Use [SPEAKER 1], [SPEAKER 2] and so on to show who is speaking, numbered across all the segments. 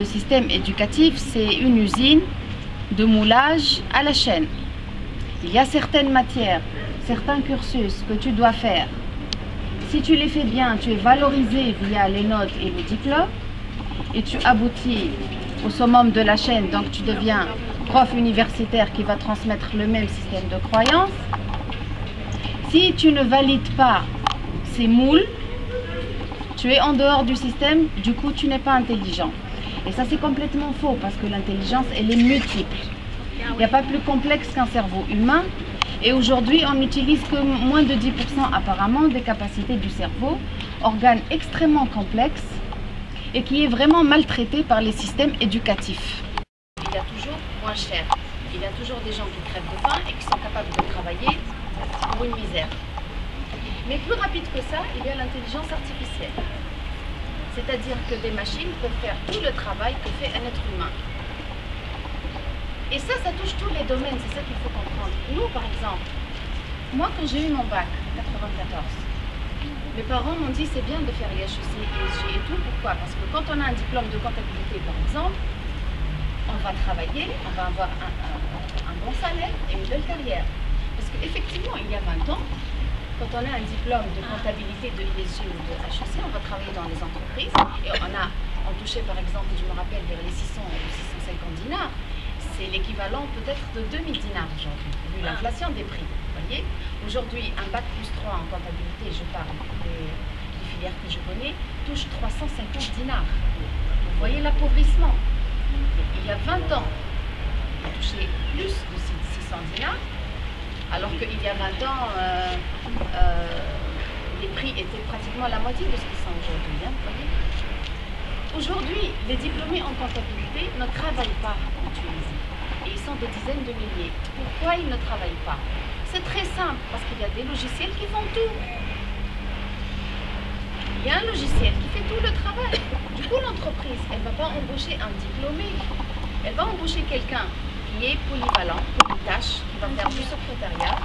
[SPEAKER 1] Le système éducatif, c'est une usine de moulage à la chaîne. Il y a certaines matières, certains cursus que tu dois faire. Si tu les fais bien, tu es valorisé via les notes et le diplôme et tu aboutis au summum de la chaîne, donc tu deviens prof universitaire qui va transmettre le même système de croyance. Si tu ne valides pas ces moules, tu es en dehors du système, du coup tu n'es pas intelligent. Et ça c'est complètement faux parce que l'intelligence elle est multiple. Il n'y a pas plus complexe qu'un cerveau humain et aujourd'hui on n'utilise que moins de 10% apparemment des capacités du cerveau, organe extrêmement complexe et qui est vraiment maltraité par les systèmes éducatifs. Il y a toujours moins cher, il y a toujours des gens qui crèvent de faim et qui sont capables de travailler pour une misère. Mais plus rapide que ça, il y a l'intelligence artificielle. C'est-à-dire que des machines peuvent faire tout le travail que fait un être humain. Et ça touche tous les domaines, c'est ça qu'il faut comprendre. Nous, par exemple, moi quand j'ai eu mon bac, 94, mes parents m'ont dit c'est bien de faire IHEC, ESG et tout. Pourquoi? Parce que quand on a un diplôme de comptabilité, par exemple, on va travailler, on va avoir un bon salaire et une belle carrière. Parce qu'effectivement, il y a 20 ans, quand on a un diplôme de comptabilité de ISG ou de HEC, on va travailler dans les entreprises et on touchait par exemple, je me rappelle, vers les 600 ou 650 dinars. C'est l'équivalent peut-être de 2000 dinars aujourd'hui, vu l'inflation des prix. Vous voyez, aujourd'hui, un bac plus 3 en comptabilité, je parle des filières que je connais, touche 350 dinars. Vous voyez l'appauvrissement. Il y a 20 ans, on touchait plus de 600 dinars. Alors qu'il y a 20 ans, les prix étaient pratiquement la moitié de ce qu'ils sont aujourd'hui. Hein, aujourd'hui, les diplômés en comptabilité ne travaillent pas en Tunisie. Et ils sont des dizaines de milliers. Pourquoi ils ne travaillent pas? C'est très simple, parce qu'il y a des logiciels qui font tout. Il y a un logiciel qui fait tout le travail. Du coup, l'entreprise, elle ne va pas embaucher un diplômé. Elle va embaucher quelqu'un qui est polyvalent, polytâche, qui va faire du secrétariat,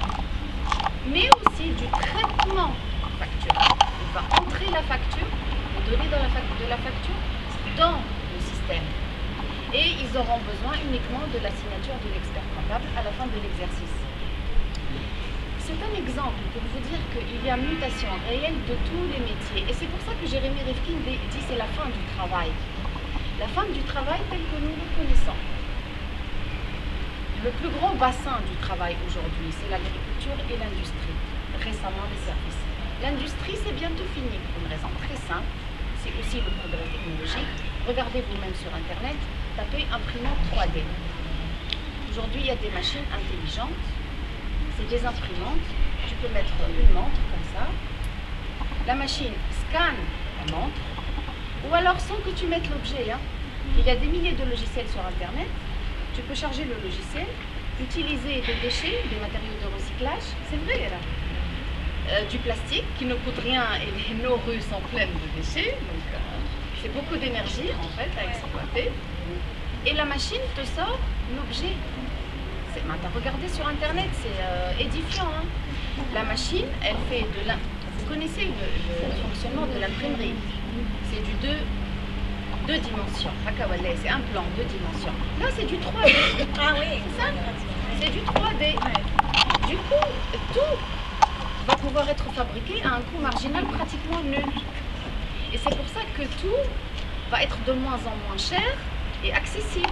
[SPEAKER 1] mais aussi du traitement facture. Il va entrer la facture, les données de la facture dans le système. Et ils auront besoin uniquement de la signature de l'expert comptable à la fin de l'exercice. C'est un exemple pour vous dire qu'il y a mutation réelle de tous les métiers. Et c'est pour ça que Jérémy Rifkin dit c'est la fin du travail. La fin du travail tel que nous le connaissons. Le plus grand bassin du travail aujourd'hui, c'est l'agriculture et l'industrie. Récemment, les services. L'industrie, c'est bientôt fini pour une raison très simple. C'est aussi le progrès technologique. Regardez vous-même sur Internet, tapez imprimante 3D. Aujourd'hui, il y a des machines intelligentes. C'est des imprimantes. Tu peux mettre une montre comme ça. La machine scanne la montre. Ou alors sans que tu mettes l'objet. Hein. Il y a des milliers de logiciels sur Internet. Tu peux charger le logiciel, utiliser des déchets, des matériaux de recyclage, c'est vrai là. Du plastique qui ne coûte rien et nos rues sont pleines de déchets, donc c'est beaucoup d'énergie en fait à exploiter. Et la machine te sort l'objet. Regardez sur internet, c'est édifiant. Hein. La machine, elle fait de vous connaissez le fonctionnement de l'imprimerie, c'est du deux dimensions. C'est un plan, 2 dimensions. Là, c'est du 3D.
[SPEAKER 2] Ah oui,
[SPEAKER 1] c'est ça. C'est du 3D. Du coup, tout va pouvoir être fabriqué à un coût marginal pratiquement nul. Et c'est pour ça que tout va être de moins en moins cher et accessible.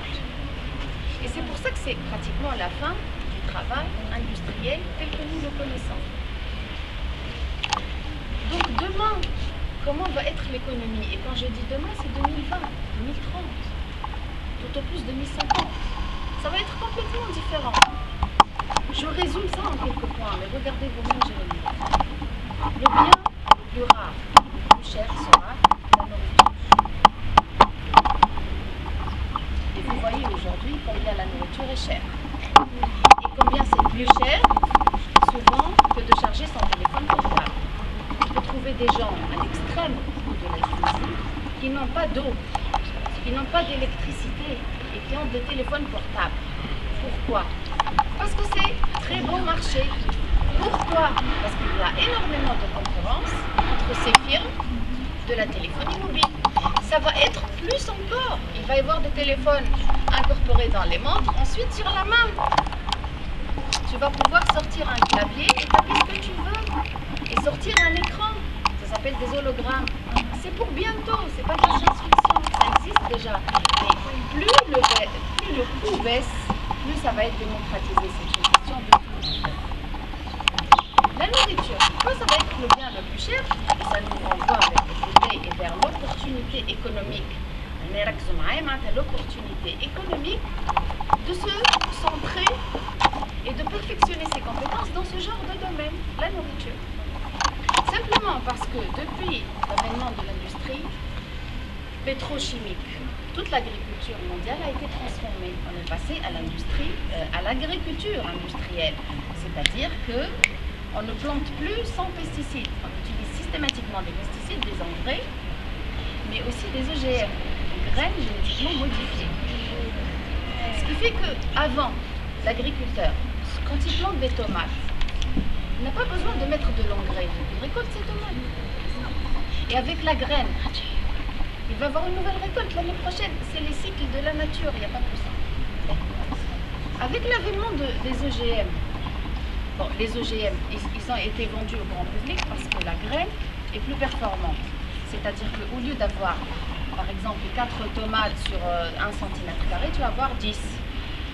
[SPEAKER 1] Et c'est pour ça que c'est pratiquement la fin du travail industriel tel que nous le connaissons. Donc demain, comment va être l'économie? Et quand je dis demain, c'est 2020, 2030, tout au plus 2050. Ça va être complètement différent. Je résume ça en quelques points, mais regardez vous-même, Jérémy. Le bien le plus rare, le plus cher sera la nourriture. Et vous voyez aujourd'hui combien la nourriture est chère. Et combien c'est plus cher, souvent, que de charger son téléphone portable. On peut trouver des gens à l'extrême bout de la Tunisie qui n'ont pas d'eau, qui n'ont pas d'électricité et qui ont des téléphones portables. Pourquoi? Parce que c'est très bon marché. Pourquoi? Parce qu'il y a énormément de concurrence entre ces firmes de la téléphonie mobile. ça va être plus encore. Il va y avoir des téléphones incorporés dans les montres, ensuite sur la main. Tu vas pouvoir sortir un clavier et taper ce que tu veux. Et sortir un écran. Ça s'appelle des hologrammes. C'est pour bientôt, c'est pas de la science-fiction, ça existe déjà. Mais plus le coût baisse, plus ça va être démocratisé. C'est une question de coût. La nourriture, pourquoi ça va être le bien le plus cher? Et ça nous renvoie avec les idées et vers l'opportunité économique. L'opportunité économique de se centrer et de perfectionner ses compétences dans ce genre de domaine, la nourriture. Simplement parce que depuis l'avènement de l'industrie pétrochimique, toute l'agriculture mondiale a été transformée. On est passé à l'industrie, à l'agriculture industrielle. C'est-à-dire que on ne plante plus sans pesticides. On utilise systématiquement des pesticides, des engrais, mais aussi des OGM, des graines génétiquement modifiées. Ce qui fait qu'avant, l'agriculteur, quand il plante des tomates, il n'a pas besoin de mettre de l'engrais. Il récolte ses tomates. Et avec la graine, il va avoir une nouvelle récolte l'année prochaine. C'est les cycles de la nature, il n'y a pas que ça. Avec l'avènement des OGM, bon, les OGM, ils ont été vendus au grand public parce que la graine est plus performante. C'est-à-dire qu'au lieu d'avoir, par exemple, 4 tomates sur 1 cm², tu vas avoir 10.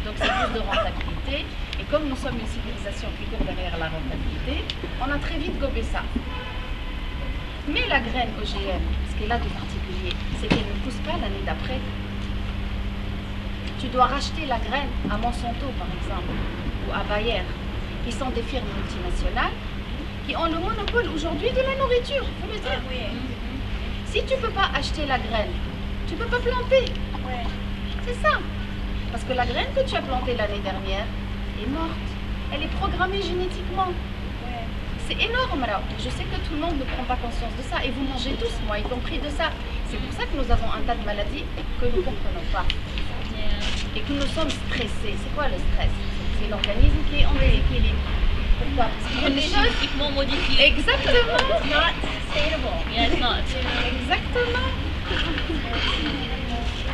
[SPEAKER 1] Donc c'est plus de rentabilité. Et comme nous sommes une civilisation qui court derrière la rentabilité, on a très vite gobé ça. Mais la graine OGM, ce qu'elle a de particulier, c'est qu'elle ne pousse pas l'année d'après. Tu dois racheter la graine à Monsanto, par exemple, ou à Bayer, qui sont des firmes multinationales qui ont le monopole aujourd'hui de la nourriture, il faut le dire. Ah, oui. Si tu ne peux pas acheter la graine, tu ne peux pas planter. Ouais. C'est ça. Parce que la graine que tu as plantée l'année dernière est morte. Elle est programmée génétiquement. Ouais. C'est énorme là. Je sais que tout le monde ne prend pas conscience de ça. Et vous mangez tous, moi y compris de ça. C'est pour ça que nous avons un tas de maladies que nous ne comprenons pas. Yeah. Et que nous sommes stressés. C'est quoi le stress? C'est l'organisme qui est en déséquilibre. Pourquoi? Parce qu'il y a des choses
[SPEAKER 2] génétiquement modifiées.
[SPEAKER 1] Exactement.
[SPEAKER 2] It's not sustainable. Yeah, it's not.
[SPEAKER 1] Exactement.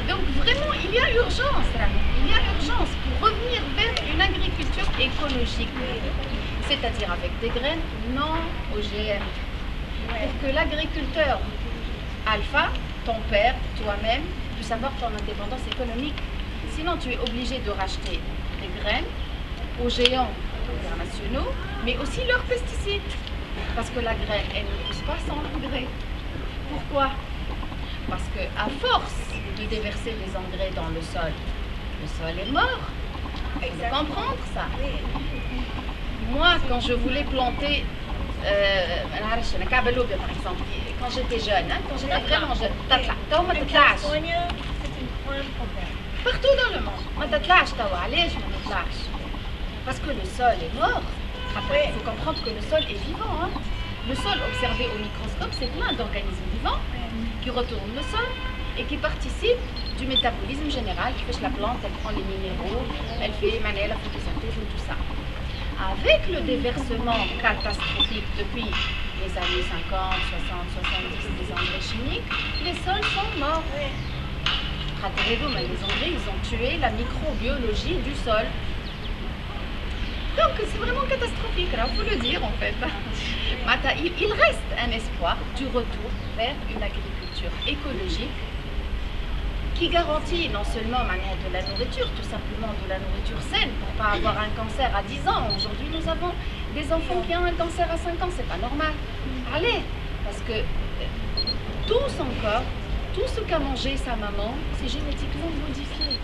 [SPEAKER 1] Donc vraiment, il y a urgence là. Il y a urgence pour revenir vers une agriculture écologique. C'est-à-dire avec des graines non OGM. Pour que l'agriculteur alpha, ton père, toi-même, puisse avoir ton indépendance économique. Sinon, tu es obligé de racheter des graines aux géants internationaux, mais aussi leurs pesticides. Parce que la graine, elle ne pousse pas sans engrais. Pourquoi? Parce qu'à force de déverser des engrais dans le sol est mort. Il faut comprendre ça. Moi, quand je voulais planter, par exemple, quand j'étais jeune, quand j'étais vraiment jeune, partout dans le monde, parce que le sol est mort. Après, il faut comprendre que le sol est vivant. Hein. Le sol observé au microscope, c'est plein d'organismes vivants qui retournent le sol et qui participent du métabolisme général, qui fait que la plante, elle prend les minéraux, elle fait la photosynthèse et tout ça. Avec le déversement catastrophique depuis les années 50, 60, 70 des engrais chimiques, les sols sont morts. Rappelez-vous, mais les engrais, ils ont tué la microbiologie du sol. Donc c'est vraiment catastrophique, il faut le dire en fait. Il reste un espoir du retour vers une agriculture écologique qui garantit non seulement de la nourriture, tout simplement de la nourriture saine pour ne pas avoir un cancer à 10 ans. Aujourd'hui, nous avons des enfants qui ont un cancer à 5 ans, c'est pas normal. Allez, parce que tout son corps, tout ce qu'a mangé sa maman, c'est génétiquement modifié.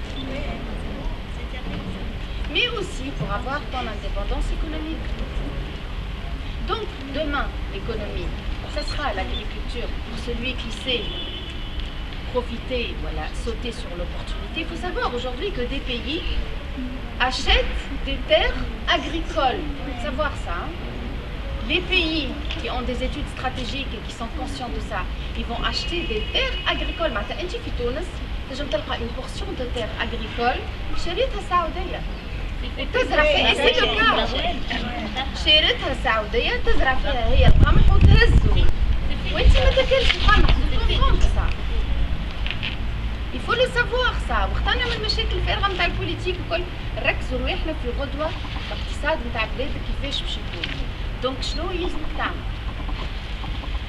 [SPEAKER 1] Mais aussi pour avoir ton indépendance économique. Donc, demain, l'économie, ça sera l'agriculture pour celui qui sait profiter, voilà, sauter sur l'opportunité. Il faut savoir aujourd'hui que des pays achètent des terres agricoles. Il faut savoir ça. Hein. Les pays qui ont des études stratégiques et qui sont conscients de ça, ils vont acheter des terres agricoles. Une portion de terres agricoles, c'est le cas. شيرتها سعودية تزرع فيها هي القمح وتهزه وانت ما تاكلش القمح. faut le savoir ça. وقتنا من المشاكل الفارغه نتاع البوليتيك وكل نركزوا رواحنا في غدوه الاقتصاد نتاع البلاد كيفاش باش يكون. دونك شنو يلزم تعمل؟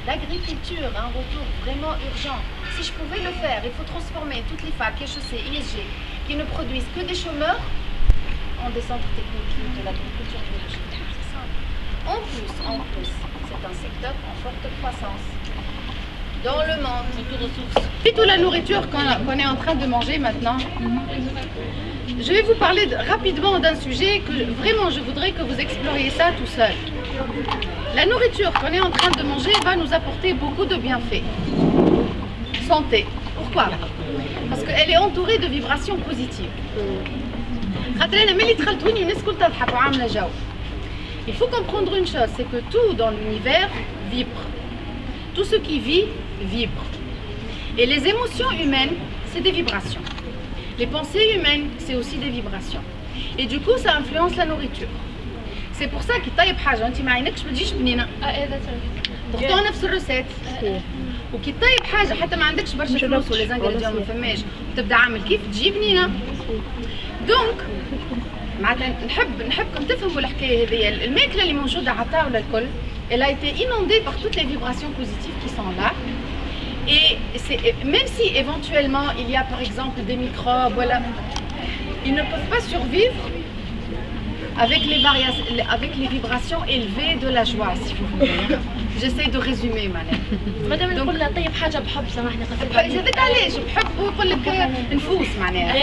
[SPEAKER 1] L'agriculture a un retour vraiment urgent. Si je pouvais le faire, il faut transformer toutes les facs, HEC, ISG, qui ne produisent que des chômeurs, en des centres techniques de l'agriculture biologique. C'est simple. En plus, c'est un secteur en forte croissance. Dans le monde, et toute la nourriture qu'on est en train de manger maintenant, je vais vous parler rapidement d'un sujet que vraiment je voudrais que vous exploriez ça tout seul. La nourriture qu'on est en train de manger va nous apporter beaucoup de bienfaits. Santé. Pourquoi? Parce qu'elle est entourée de vibrations positives. Il faut comprendre une chose, c'est que tout dans l'univers vibre. Tout ce qui vit, vibre. Et les émotions humaines, c'est des vibrations. Les pensées humaines, c'est aussi des vibrations. Et du coup, ça influence la nourriture. C'est pour ça qu'il طيب حاجة أنت ما عينكش ما تجيش بنينة. pourtant نفس الروسيت. وكي طيب حاجة حتى ما عندكش برشا فلوس ولا زنقة ما فماش وتبدا عامل كيف تجي بنينة. دونك معناتها نحبكم تفهموا الحكاية هذيا. الماكلة اللي موجودة على الطاولة الكل elle a été inondée par toutes les vibrations positives qui sont là. Et même si éventuellement il y a par exemple des microbes, voilà, ils ne peuvent pas survivre avec les vibrations élevées de la joie, si vous voulez. J'essaie de résumer, madame.
[SPEAKER 2] مادام نقول لها طيب حاجه بحب سامحني
[SPEAKER 1] هذاك علاش بحب ويقول لك نفوس معناها.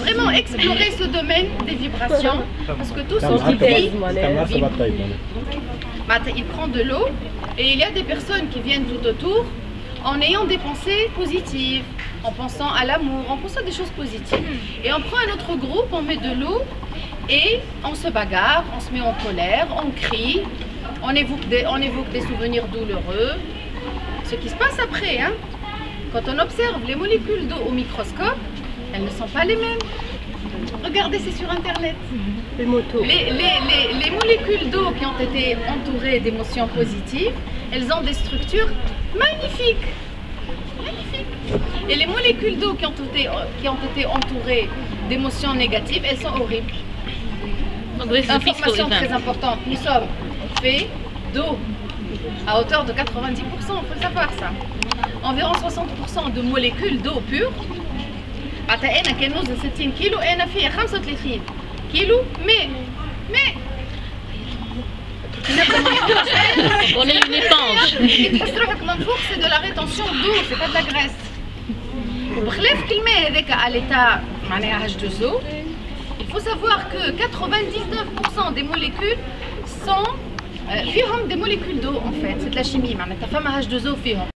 [SPEAKER 1] Vraiment explorer ce domaine des vibrations parce que tout ce qui vit il prend de l'eau et il y a des personnes qui viennent tout autour en ayant des pensées positives, en pensant à l'amour, en pensant des choses positives. Et on prend un autre groupe, on met de l'eau et on se bagarre, on se met en colère, on crie, on évoque des souvenirs douloureux. Ce qui se passe après, hein, quand on observe les molécules d'eau au microscope, elles ne sont pas les mêmes. Regardez, c'est sur internet. Les molécules d'eau qui ont été entourées d'émotions positives, elles ont des structures magnifiques. Et les molécules d'eau qui ont été entourées d'émotions négatives, elles sont horribles. Information très importante, nous sommes faits d'eau à hauteur de 90%, il faut le savoir ça. Environ 60% de molécules d'eau pure. أنا كان نوزن 60 كيلو أنا فيها 35 كيلو mais
[SPEAKER 2] on est une éponge.
[SPEAKER 1] تحس روحك منفوخ c'est de la rétention d'eau, c'est pas de la graisse. بخلاف الماء هذاك à l'état معناها H2O, il faut savoir que 99% des molécules sont فيهم des molécules d'eau en fait, c'est de la chimie معناتها فما H2O فيهم.